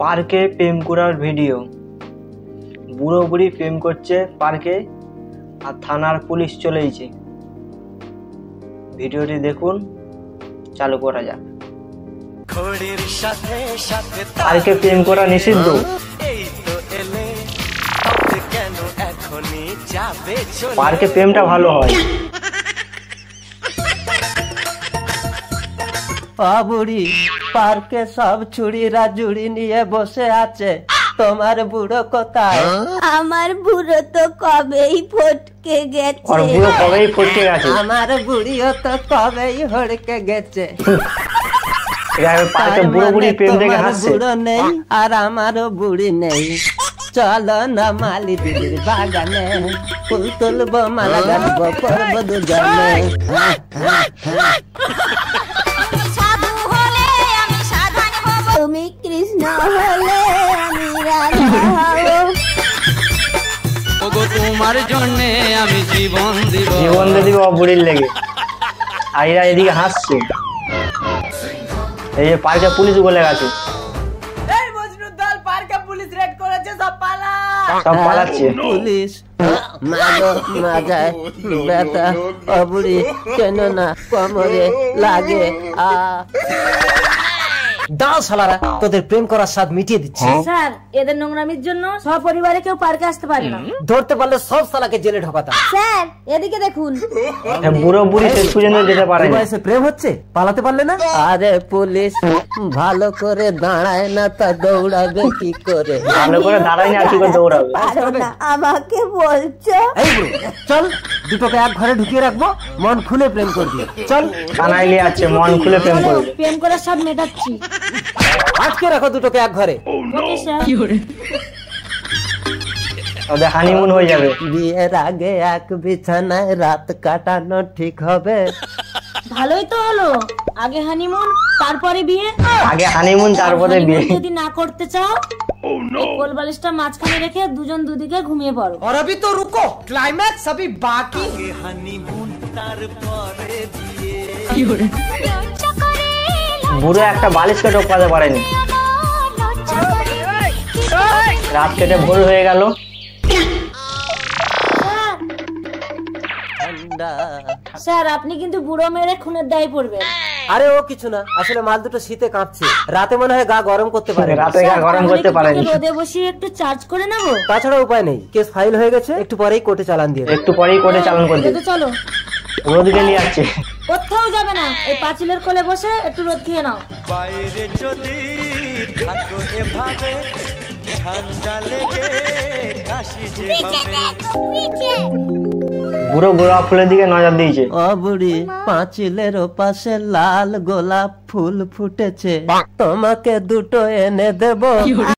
পার্কে প্রেম করার ভিডিও। বুড়ো বুড়ি প্রেম করছে পার্কে আর থানার পুলিশ চলেইছে। ভিডিওটি দেখুন, চালু করা যাক। পার্কে প্রেম করা নিষিদ্ধ। পার্কে প্রেমটা ভালো হয়। বুড়ি পার্কে সব ছুড়িরা জুড়ি নিয়ে বসে আছে, তোমার বুড়ো কোথায়? আমার বুড়ো তো কবেই ফটকে গেছে। আর বুড়ো কবেই ফটকে গেছে। আমার বুড়িও তো কবেই হড়কে গেছে। পার্কে বুড়ো বুড়ি প্রেম দেখে হাসছে। বুড়ো নেই আর আমারও বুড়ি নেই, চলো না মালি দিদির বাগানে, ফুল তুলবো মালা গাঁথবো করবো দুজনে। তুমি কৃষ্ণ হলে আমি রাধা হব। তোমার জন্য আমি জীবন দিব, জীবন দিব বুড়ির লেগে। আইরা এদিকে হাসছে। এই যে পার্কে পুলিশ বলে গেছে। সব পালাচ্ছে। পুলিশ মাজায় ব্যথা, বুড়ি কেন না কোমরে লাগে। দাও শালারা, তোদের প্রেম করার স্বাদ মিটিয়ে দিচ্ছি। স্যার, এদের নোংরামির জন্য সব পরিবারে কেউ পার্কে আসতে পারে না। ধরতে পারলে সব শালাকে জেলে ঢোকাতাম। স্যার, এদিকে দেখুন। বুড়ো বুড়ি শেষ পর্যন্ত যেতে পারে না। বয়সে প্রেম হচ্ছে, পালাতে পারলে না? আরে পুলিশ ভালো করে দাঁড়ায় না, তা দৌড়াবে কি করে? ভালো করে দাঁড়ায় না, কি করে দৌড়াবে? আমাকে বলছো? এই বুড়ো, চল দুটোকে এক ঘরে ঢুকিয়ে রাখবো, মন খুলে প্রেম করবি। চল। কানাইলে আছে, মন খুলে প্রেম করবে। প্রেম করার সব মেটাচ্ছি। আজকে রাখো দুটোকে এক ঘরে। ওদের হানিমুন হয়ে যাবে। বিয়ের আগে এক বিছানায় রাত কাটানো ঠিক হবে? ভালোই তো হলো, আগে হানিমুন তারপরে বিয়ে। আগে হানিমুন তারপরে বিয়ে। যদি না করতে চাও, এই কোলবালিশটা মাঝখানে রেখে দুজন দুদিকে ঘুমিয়ে পড়ো। और अभी तो रुको, क्लाइमैक्स अभी बाकी। হানিমুন তারপরে বিয়ে। বুড়ো একটা বালিশকে টোকাতে পারেনি। রাত কেটে ভোর হয়ে গেল। স্যার, আপনি কিন্তু বুড়ো মেরে খুনের দায় পড়বেন। আরে ও কিছু না, আসলে মাল দুটো শীতে কাঁপছে, রাতে মনে হয় গা গরম করতে পারে। রাতে গা গরম করতে পারেনি। রোদে বসিয়ে একটু চার্জ করে নেবো। তাছাড়া উপায় নেই, কেস ফাইল হয়ে গেছে, একটু পরেই কোর্টে চালান দিয়ে। একটু পরেই কোর্টে চালান করে দিবে। চলো। রোদ গেলি যাচ্ছে। কোথাও যাবে না, এই পাঁচিলের কোলে বসে একটু রোদ খেয়ে নাও। বাইরে যদি থাকো এভাবে, ঠান্ডা লেগে কাশি যেভাবে। বুড়ো গোলাপ ফুলের দিকে নজর দিয়েছে। ও বুড়ি, পাঁচিলের পাশে লাল গোলাপ ফুল ফুটেছে, তোমাকে দুটো এনে দেবো।